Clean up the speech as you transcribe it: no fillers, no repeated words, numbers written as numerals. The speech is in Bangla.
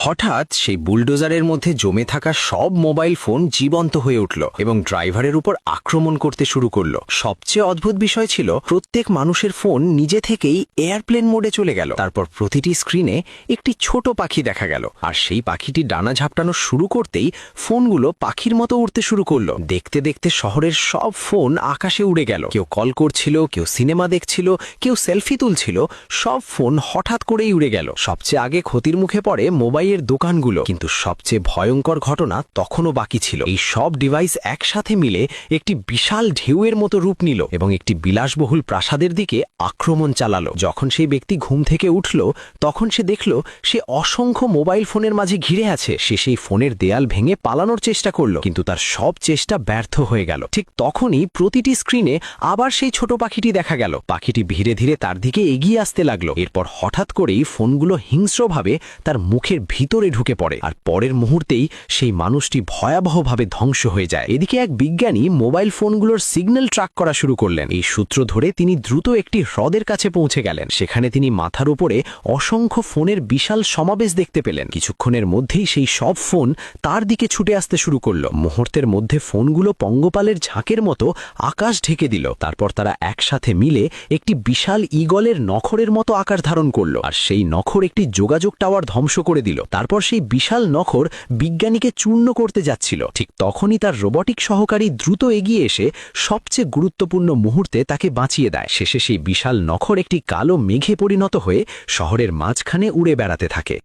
হঠাৎ সেই বুলডোজারের মধ্যে জমে থাকা সব মোবাইল ফোন জীবন্ত হয়ে উঠল এবং ড্রাইভারের উপর আক্রমণ করতে শুরু করল। সবচেয়ে অদ্ভুত বিষয় ছিল, প্রত্যেক মানুষের ফোন নিজে থেকেই এয়ারপ্লেন মোডে চলে গেল। তারপর প্রতিটি স্ক্রিনে একটি ছোট পাখি দেখা গেল, আর সেই পাখিটি ডানা ঝাপটানো শুরু করতেই ফোনগুলো পাখির মতো উড়তে শুরু করলো। দেখতে দেখতে শহরের সব ফোন আকাশে উড়ে গেল। কেউ কল করছিল, কেউ সিনেমা দেখছিল, কেউ সেলফি তুলছিল। সব ফোন হঠাৎ করেই উড়ে গেল। সবচেয়ে আগে ক্ষতির মুখে পড়ে মোবাইলের দোকানগুলো, কিন্তু সবচেয়ে ভয়ঙ্কর ঘটনা তখনও বাকি ছিল। এই সব ডিভাইস একসাথে মিলে একটি বিশাল ঢেউয়ের মতো রূপ নিল এবং একটি বিলাসবহুল প্রাসাদের দিকে আক্রমণ চালালো। যখন সেই ব্যক্তি ঘুম থেকে উঠল, তখন সে দেখল সে অসংখ্য মোবাইল ফোনের মাঝে ঘিরে আছে। সে সেই ফোনের দেয়াল ভেঙে পালানোর চেষ্টা করল, কিন্তু তার সব চেষ্টা ব্যর্থ হয়ে গেল। ঠিক তখনই প্রতিটি স্ক্রিনে আবার সেই ছোট পাখিটি দেখা গেল। পাখিটি ধীরে ধীরে তার দিকে এগিয়ে আসতে লাগলো। এরপর হঠাৎ করেই ফোনগুলো হিংস্রভাবে তার মুখের ভিতরে ঢুকে পড়ে, আর পরের মুহূর্তেই সেই মানুষটি ভয়াবহভাবে ধ্বংস হয়ে যায়। এদিকে এক বিজ্ঞানী মোবাইল ফোনগুলোর সিগন্যাল ট্র্যাক করা শুরু করলেন। এই সূত্র ধরে তিনি দ্রুত একটি হ্রদের কাছে পৌঁছে গেলেন। সেখানে তিনি মাথার উপরে অসংখ্য ফোনের বিশাল সমাবেশ দেখতে পেলেন। কিছুক্ষণের মধ্যেই সেই সব ফোন তার দিকে ছুটে আসতে শুরু করল। মুহূর্তের মধ্যে ফোনগুলো পঙ্গপালের ঝাঁকের মতো আকাশ ঢেকে দিল। তারপর তারা একসাথে মিলে একটি বিশাল ঈগলের নখরের মতো আকার ধারণ করল, আর সেই নখর একটি যোগাযোগ টাওয়ার ধ্বংস করে দিল। তারপর সেই বিশাল নখর বিজ্ঞানীকে চূর্ণ করতে যাচ্ছিল। ঠিক তখনই তার রোবটিক সহকারী দ্রুত এগিয়ে এসে সবচেয়ে গুরুত্বপূর্ণ মুহূর্তে তাকে বাঁচিয়ে দেয়। শেষে সেই বিশাল নখর একটি কালো মেঘে পরিণত হয়ে শহরের মাঝখানে উড়ে বেড়াতে থাকে।